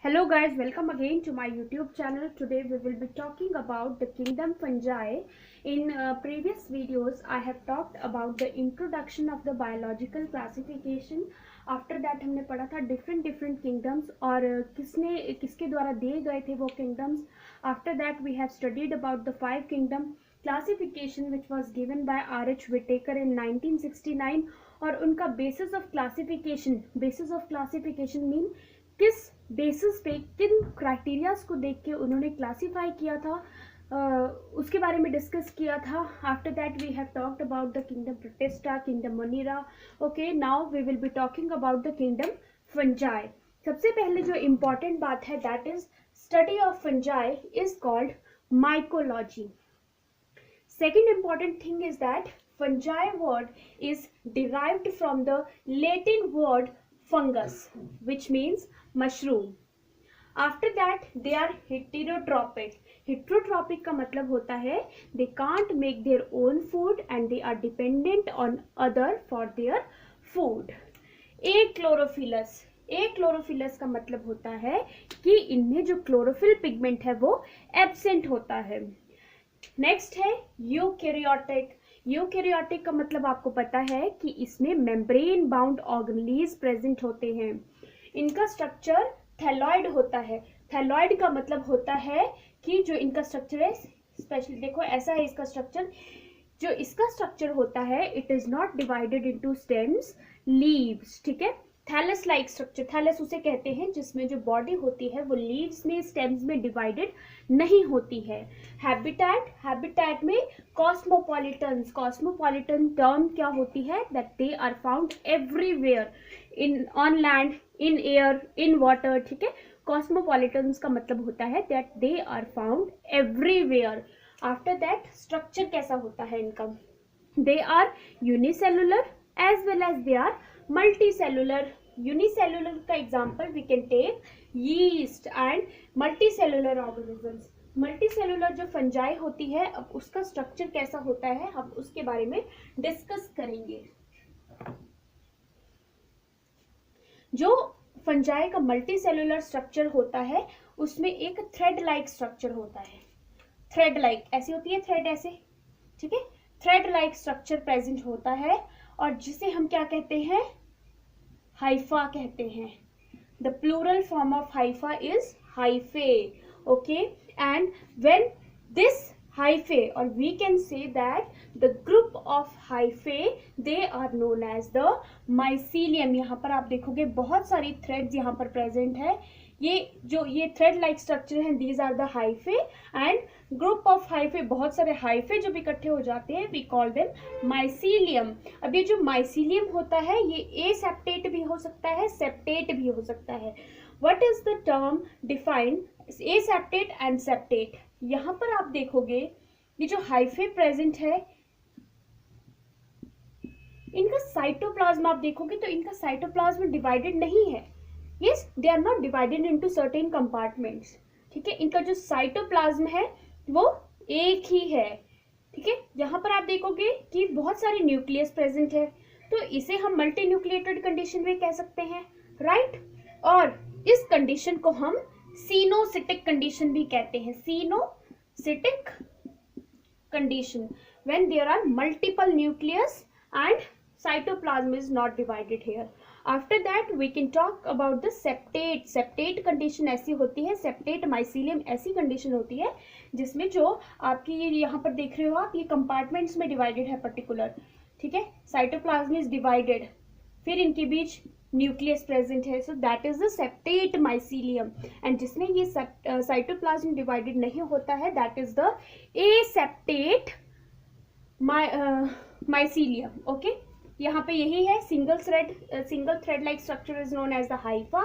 Hello guys, welcome again to my YouTube channel. Today we will be talking about the kingdom fungi. In previous videos I have talked about the introduction of the biological classification. After that हमने पढ़ा था different kingdoms और किसके द्वारा दिए गए थे वो kingdoms. After that we have studied about the 5 kingdom classification which was given by R.H. Whittaker in 1969 और उनका basis of classification mean किस बेसिस पे किन क्राइटेरियाज को देख के उन्होंने क्लासिफाई किया था उसके बारे में डिस्कस किया था. After that we have talked about the kingdom Protista, kingdom Monera. Okay, now we will be talking about the kingdom fungi. सबसे पहले जो इम्पॉर्टेंट बात है that is study of fungi is called mycology. Second important thing is that fungi word is derived from the Latin word fungus, which means mushroom. After that they are heterotropic. Heterotropic का मतलब होता है they can't make their own food and they are dependent on other for their food. Achlorophyllus का मतलब होता है कि इनमें जो क्लोरोफिल पिगमेंट है वो एब्सेंट होता है. नेक्स्ट है यूकैरियोटिक. यूकैरियोटिक का मतलब आपको पता है कि इसमें मेम्ब्रेन बाउंड ऑर्गेनेल्स प्रेजेंट होते हैं. इनका स्ट्रक्चर थैलॉइड होता है. थैलॉइड का मतलब होता है कि जो इनका स्ट्रक्चर है स्पेशली देखो ऐसा है इसका स्ट्रक्चर. जो इसका स्ट्रक्चर होता है it is not divided into stems, leaves. ठीक है, थैलस लाइक स्ट्रक्चर. थैलस उसे कहते हैं जिसमें जो बॉडी होती है वो लीव्स में स्टेम्स में डिवाइडेड नहीं होती है. हैबिटेट में कॉस्मोपॉलिटन टर्म क्या होती है that they are found everywhere in on land, in air, in water. ठीक है, कॉस्मोपॉलिटन्स का मतलब होता है that they are found everywhere. After that structure कैसा होता है इनका, they are unicellular as well as they are multicellular. Unicellular का example we can take yeast and multicellular organisms. Multicellular जो फंजाई होती है अब उसका स्ट्रक्चर कैसा होता है हम उसके बारे में डिस्कस करेंगे. जो फंजाई का मल्टीसेलुलर स्ट्रक्चर होता है उसमें एक थ्रेड लाइक स्ट्रक्चर होता है. थ्रेड लाइक ऐसी होती है, थ्रेड ऐसे. ठीक है, थ्रेड लाइक स्ट्रक्चर प्रेजेंट होता है और जिसे हम क्या कहते हैं, हाइफा कहते हैं. The plural form of hypha is hyphae. Okay, and when this hyphae और we can say that the group of hyphae they are known as the mycelium. यहाँ पर आप देखोगे बहुत सारी थ्रेड्स यहाँ पर प्रेजेंट है. ये थ्रेड लाइक स्ट्रक्चर है, these are the hyphae and group of hyphae. बहुत सारे हाइफे जब इकट्ठे हो जाते हैं वी कॉल देम माइसीलियम. अब ये जो माइसीलियम होता है ये एसेप्टेट भी हो सकता है, सेप्टेट भी हो सकता है. What is the term defined aseptate and septate. यहाँ पर आप देखोगे ये जो हाइफे प्रेजेंट है इनका साइटोप्लाज्म आप देखोगे तो इनका साइटोप्लाज्म डिवाइडेड नहीं है. Yes, they are not divided into certain compartments. ठीक है, इनका जो साइटोप्लाज्म है वो एक ही है. ठीक है, यहाँ पर आप देखोगे कि बहुत सारे न्यूक्लियस प्रेजेंट है तो इसे हम मल्टी न्यूक्लिएटेड कंडीशन में कह सकते हैं, राइट. और इस कंडीशन को हम सीनोसिटिक कंडीशन भी कहते हैं. Coenocytic condition when there are multiple nucleus and cytoplasm is not divided here. After that we can talk about the septate. septate condition ऐसी होती है, septate mycelium ऐसी condition होती है जिसमें जो आपकी ये यहाँ पर देख रहे हो आप ये compartments में divided है particular. ठीक है, cytoplasm is divided, फिर इनके बीच न्यूक्लियस प्रेजेंट है. So that is the septate mycelium. And जिसमें ये साइटोप्लाज्म डिवाइडेड नहीं होता है that is the aseptate mycelium. Okay, यहाँ पे यही है. Single thread like structure is known as the hypha,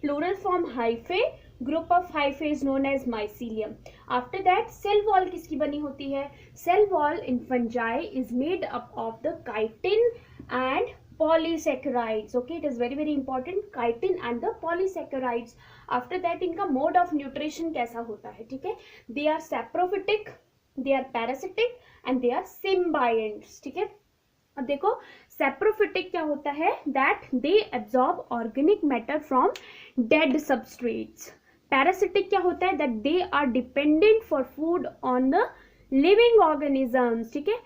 plural form hyphae, group of hyphae is known as mycelium. After that cell wall किसकी बनी होती है, cell wall in fungi is made up of the chitin and polysaccharides. Okay, it is very important, chitin and the polysaccharides. After that इनका mode of nutrition कैसा होता है. ठीक है, they are saprophytic, they are parasitic and they are symbionts. ठीक है, अब देखो सेप्रोफिटिक क्या होता है, that they absorb organic matter from dead substrates. Parasitic क्या होता है, that they are dependent for food on the living organisms, ठीक है।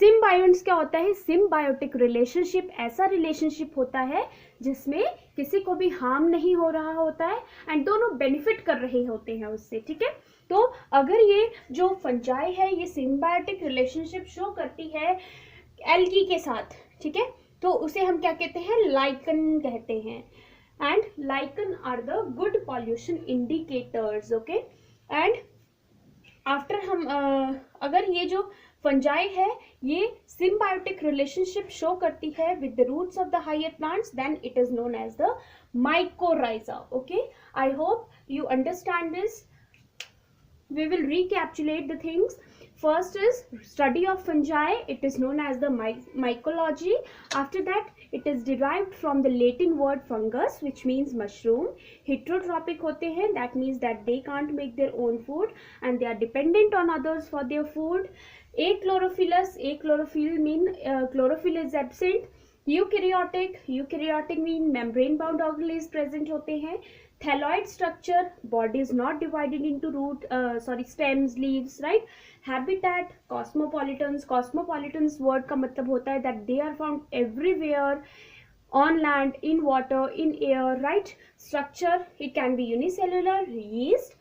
सिम्बायोट्स क्या होता है, सिम्बायोटिक रिलेशनशिप ऐसा रिलेशनशिप होता है जिसमें किसी को भी हार्म नहीं हो रहा होता है एंड दोनों बेनिफिट कर रहे होते हैं उससे, ठीक है। तो अगर ये जो फंजाई है ये सिम्बायोटिक रिलेशनशिप शो करती है एल्गी के साथ, ठीक है, तो उसे हम क्या कहते हैं, लाइकन कहते हैं। And lichen are the good pollution indicators, okay. And after हम अगर ये जो फंजाई है ये सिम्बायोटिक रिलेशनशिप शो करती है with the roots of the higher plants, then it is known as the mycorrhiza, okay. I hope you understand this. We will recapitulate the things. First is study of fungi. It is known as the mycology. After that, it is derived from the Latin word fungus, which means mushroom. Heterotrophic होते हैं, that means that they can't make their own food and they are dependent on others for their food. Achlorophyllus, achlorophyll mean chlorophyll is absent. Eukaryotic mean membrane bound organelles present होते हैं. Thalloid structure, body is not divided into stems, leaves, right. Habitat, cosmopolitans word का मतलब होता है that they are found everywhere, on land, in water, in air, right. Structure, it can be unicellular, yeast,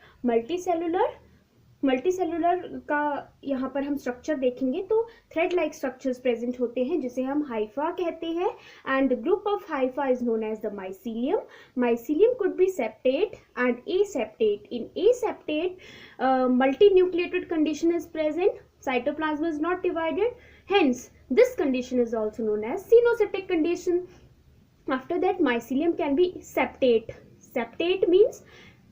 multicellular का यहाँ पर हम structure देखेंगे तो थ्रेड लाइक स्ट्रक्चर्स प्रेजेंट होते हैं जिसे हम हाइफा कहते हैं and group of hypha is known as the mycelium could be septate and aseptate. In aseptate multi nucleated condition is present, cytoplasm is not divided, hence this condition is also known as cenocytic condition. After that mycelium can be septate means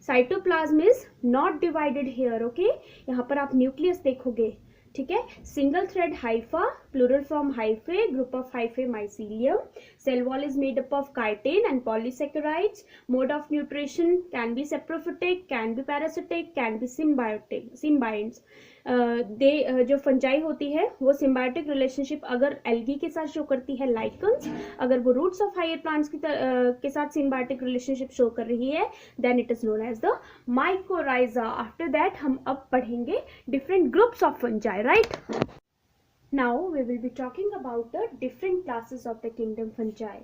cytoplasm is not divided here, okay. यहाँ पर आप nucleus देखोगे, ठीक है। Single thread hypha, plural form hyphae, group of hyphae mycelium, cell wall is made up of chitin and polysaccharides, mode of nutrition can be saprophytic, can be parasitic, can be symbiotes. जो fungi होती है वो symbiotic relationship अगर algae के साथ show करती है lichens, अगर वो रूट्स ऑफ हायर प्लांट्स के साथ सिम्बायोटिक रिलेशनशिप शो कर रही है then it is known as the mycorrhiza. After that हम अब पढ़ेंगे different groups of fungi, right. Now we will be talking about the different classes of the kingdom fungi: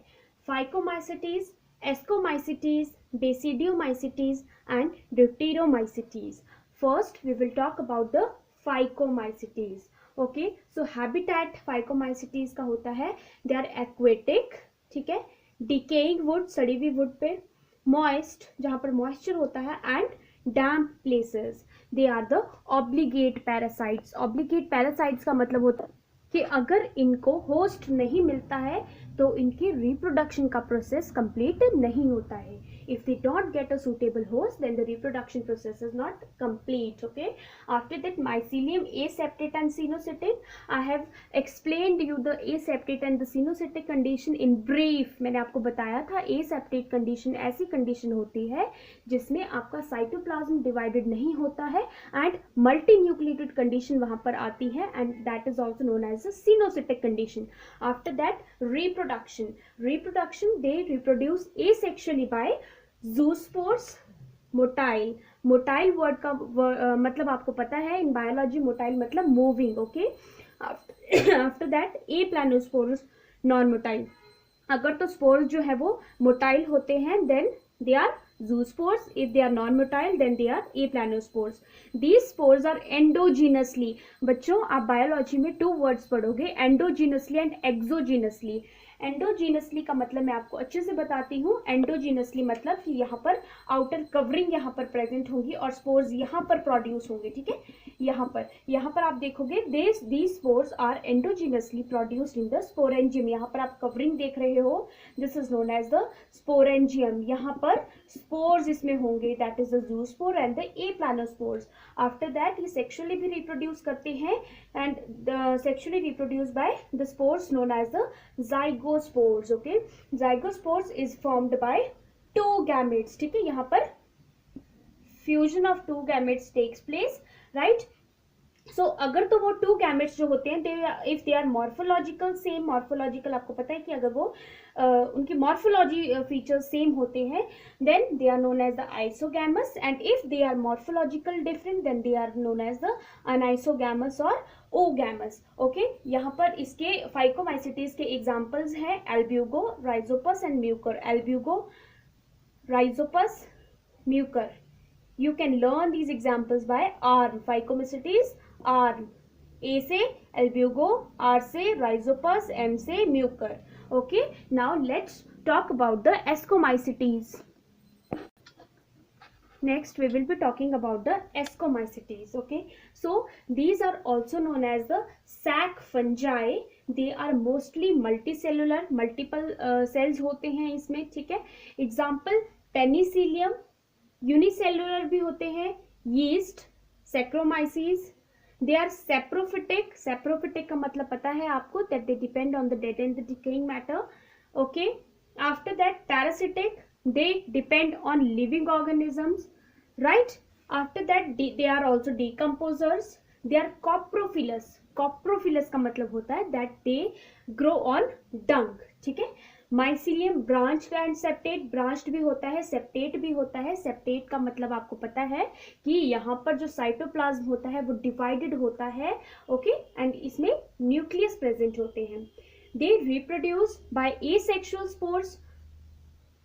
Phycomycetes, Ascomycetes, Basidiomycetes and Deuteromycetes. First we will talk about the Phycomycetes. Okay, so habitat Phycomycetes का होता है they are aquatic, ठीक है, decaying wood, सड़ी हुई wood पे, moist जहाँ पर moisture होता है and damp places. They are the obligate parasites. Obligate parasites का मतलब होता है कि अगर इनको होस्ट नहीं मिलता है तो इनके रिप्रोडक्शन का प्रोसेस कंप्लीट नहीं होता है. If they don't get a suitable host, then the reproduction process is not complete. Okay. After that, mycelium, aseptate and cenocytic. I have explained you the aseptate and the cenocytic condition in brief. मैंने आपको बताया था aseptate condition ऐसी condition होती है जिसमें आपका cytoplasm divided नहीं होता है and multinucleated condition वहाँ पर आती है and that is also known as a cenocytic condition. After that, reproduction. Reproduction, they reproduce asexually by zoospores. Motile word का मतलब आपको पता है इन बायोलॉजी, मोटाइल मतलब moving. Okay. After that aplanospores, non motile. अगर तो spores जो है वो मोटाइल होते हैं then they are zoospores. If they are non-motile then they are aplanospores. These spores are endogenously. बच्चों आप बायोलॉजी में 2 वर्ड्स पढ़ोगे, endogenously and exogenously. एंडोजीनसली का मतलब मैं आपको अच्छे से बताती हूँ. एंडोजीनसली मतलब कि यहाँ पर आउटर कवरिंग यहाँ पर प्रेजेंट होंगी और स्पोर्स यहाँ पर प्रोड्यूस होंगे. ठीक है, यहाँ पर आप देखोगे these spores are endogenously produced in the sporangium. यहाँ पर आप कवरिंग देख रहे हो, this is known as the sporangium. यहाँ पर स्पोर्स इसमें होंगे, that is the zoospore and the aplanospores. After that ये सेक्सुअली भी रिप्रोड्यूस करते हैं and sexually reproduce by the spores known as the zygospores. Okay, zygospores is formed by 2 gametes. ठीक है, यहाँ पर fusion of 2 gametes takes place, right? अगर तो वो टू गैमेट्स जो होते हैं if they are morphological same, morphological आपको पता है कि अगर वो उनकी मॉर्फोलॉजी फीचर्स सेम होते हैं then they are known as the isogamous, and if they are morphological different then they are known as the anisogamous और ओगैमस। ओके, यहाँ पर इसके फाइकोमाइसिटीज के एग्जाम्पल्स हैं Albugo, Rhizopus and Mucor. Albugo, Rhizopus, Mucor. You can learn these examples by R. Phycomycetes, R. A से albugo, R से rhizopus, M से mucor. Okay, now let's talk about the ascomycetes. Next we will be talking about the ascomycetes. Okay, so these are also known as the sac fungi. They are mostly multicellular, multiple cells होते हैं इसमें, ठीक है. Example penicillium, unicellular भी होते हैं, yeast, Saccharomyces. They are saprophytic. Saprophytic का मतलब पता है आपको, that they depend on the dead and the decaying matter. Okay, after that parasitic, they depend on living organisms, right. After that they are also decomposers. They are coprophilous. Coprophilous का मतलब होता है that they grow on dung, ठीक है. Mycelium branched and septate. Branched भी होता है, septate भी होता है. सेप्टेट का मतलब आपको पता है कि यहाँ पर जो साइटोप्लाज्म होता है वो डिवाइडेड होता है. ओके, एंड इसमें न्यूक्लियस प्रेजेंट होते हैं. They reproduce by asexual spores.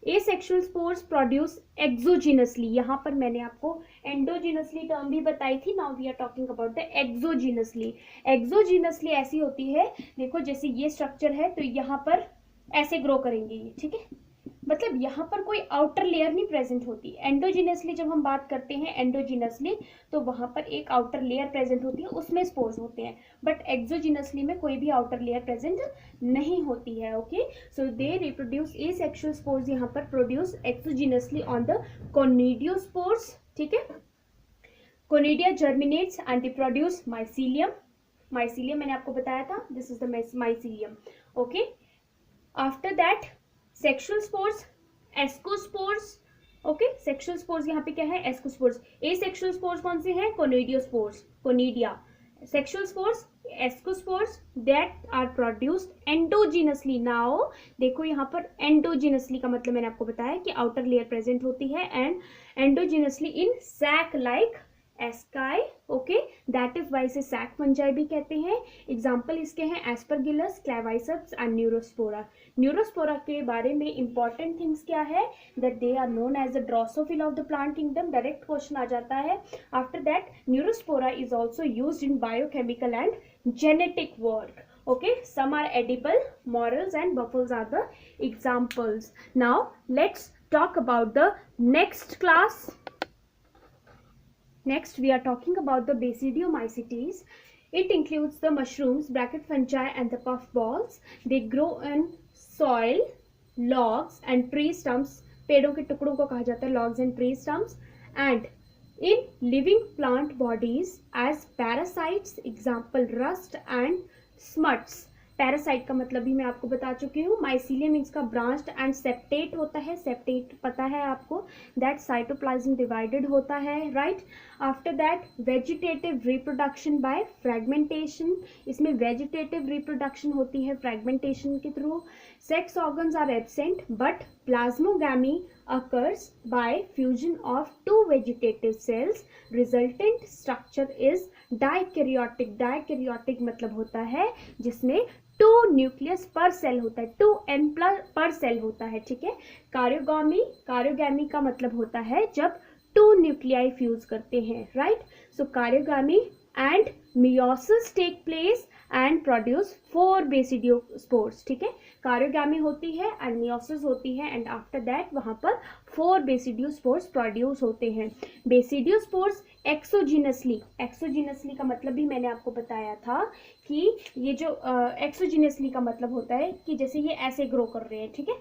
Asexual spores produce exogenously. यहाँ पर मैंने आपको एंडोजिनसली टर्म भी बताई थी. Now we are talking about the exogenously. Exogenously ऐसी होती है, देखो जैसे ये स्ट्रक्चर है तो यहाँ पर ऐसे ग्रो करेंगे ये, ठीक है. मतलब यहाँ पर कोई आउटर लेयर नहीं प्रेजेंट होती. एंडोजिनसली जब हम बात करते हैं एंडोजिनसली तो वहां पर एक आउटर लेयर प्रेजेंट होती है, उसमें स्पोर्स होते हैं. बट एक्सोजिनसली में कोई भी आउटर लेयर प्रेजेंट नहीं होती है. Okay, so they reproduce asexual spores यहाँ पर प्रोड्यूस एक्सोजिनसली ऑन द कोनिडियोस्पोर्स, ठीक है. Conidia germinates and they produce mycelium. Mycelium मैंने आपको बताया था, this is the mycelium. Okay, after that sexual spores, ascospores. Okay, sexual spores यहाँ पे क्या है, एस्कोस्पोर्स. एसेक्सुअल स्पोर्स कौन से हैं, conidiospores, conidia. Sexual spores, ascospores, that are produced endogenously. नाउ देखो यहाँ पर एंडोजिनसली का मतलब मैंने आपको बताया कि आउटर लेयर प्रेजेंट होती है, and endogenously in sac like asci. Okay, that is why से सैक फंजाई भी कहते हैं. एग्जाम्पल इसके हैं Aspergillus, Claviceps and Neurospora. Neurospora के बारे में इंपॉर्टेंट थिंग्स क्या है, that they are known as the Drosophila of the plant kingdom. Direct question आ जाता है. After that Neurospora is also used in biochemical and genetic work. Okay, some are edible. Morels and buffels are the examples. Now let's talk about the next class. Next, we are talking about the Basidiomycetes. It includes the mushrooms, bracket fungi, and the puffballs. They grow in soil, logs, and tree stumps. पेड़ों के टुकड़ों को कहा जाता है logs and tree stumps. And in living plant bodies as parasites, example rust and smuts. Parasite का मतलब भी मैं आपको बता चुकी हूँ. माइसिलियम इसका ब्रांच्ड एंड सेप्टेट होता है. सेप्टेट पता है आपको, दैट साइटोप्लाज्म डिवाइडेड होता है, right. After that vegetative reproduction by fragmentation. इसमें वेजिटेटिव रिप्रोडक्शन होती है फ्रेगमेंटेशन के through. Sex organs are absent but plasmogamy occurs by fusion of two vegetative cells. Resultant structure is dikaryotic. Dikaryotic मतलब होता है जिसमें 2 न्यूक्लियस पर सेल होता है, 2n पर सेल होता है, ठीक है. कारियोगामी, कारियोगैमी का मतलब होता है जब 2 न्यूक्लियाई फ्यूज करते हैं, right. So karyogamy and meiosis take place and produce 4 basidiospores, ठीक है. कारियोगामी होती है एंड मियोसिस होती है, एंड आफ्टर दैट वहां पर 4 बेसिडियोस्पोर्स प्रोड्यूस होते हैं. बेसिडियोस्पोर्स एक्सोजिनसली. एक्सोजिनसली का मतलब भी मैंने आपको बताया था कि ये जो एक्सोजिनसली का मतलब होता है कि जैसे ये ऐसे ग्रो कर रहे हैं, ठीक है,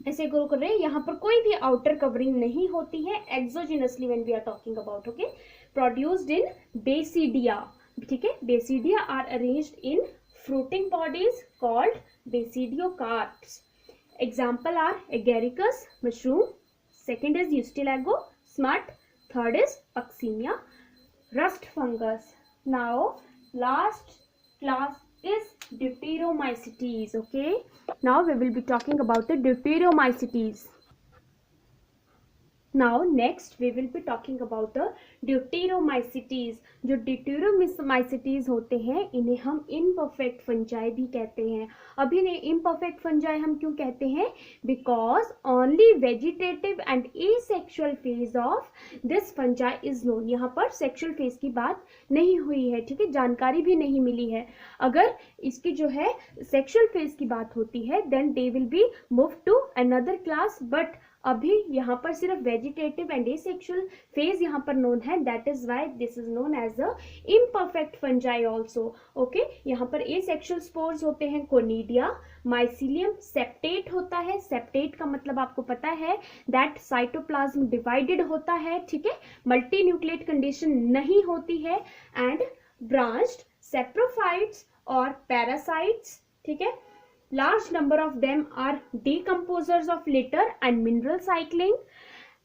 ऐसे ग्रो कर रहे हैं, यहाँ पर कोई भी आउटर कवरिंग नहीं होती है. Exogenously when we are talking about, okay, produced in basidia, ठीक है. Basidia are arranged in fruiting bodies called basidiocarps. Example are agaricus, mushroom. Second is Ustilago, smut. Third is Puccinia. rust fungus. Now last class is Deuteromycetes. Okay, now we will be talking about the Deuteromycetes. Now next we will be talking about the Deuteromycetes. जो Deuteromycetes होते हैं इन्हें हम imperfect fungi भी कहते हैं. अब इन्हें imperfect fungi हम क्यों कहते हैं? Because only vegetative and asexual phase of this fungi is known. यहाँ पर sexual phase की बात नहीं हुई है, ठीक है, जानकारी भी नहीं मिली है. अगर इसकी जो है sexual phase की बात होती है then they will be moved to another class, but अभी यहाँ पर सिर्फ वेजिटेटिव एंड एसेक्सुअल फेज यहाँ पर नोन है. That is why this is known as a imperfect fungi also. Okay, यहाँ पर एसेक्सुअल स्पोर्स होते हैं कोनिडिया, माइसिलियम, सेप्टेट होता है. सेप्टेट का मतलब आपको पता है दैट साइटोप्लाज्म डिवाइडेड होता है, ठीक है, मल्टी न्यूक्लिएट कंडीशन नहीं होती है. एंड ब्रांच्ड, सेप्रोफाइट्स और पैरासाइट्स, ठीक है. Large number of them are decomposers of litter and mineral cycling.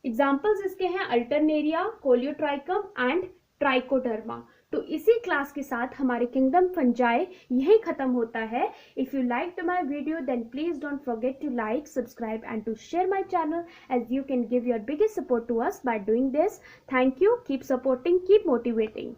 Examples इसके हैं अल्टरनेरिया, कोलियोट्राइकम एंड ट्राइकोडर्मा. तो इसी क्लास के साथ हमारे किंगडम फंजाई यही खत्म होता है. If you like my video then please don't forget to like, subscribe and to share my channel as you can give your biggest support to us by doing this. Thank you. Keep supporting, keep motivating.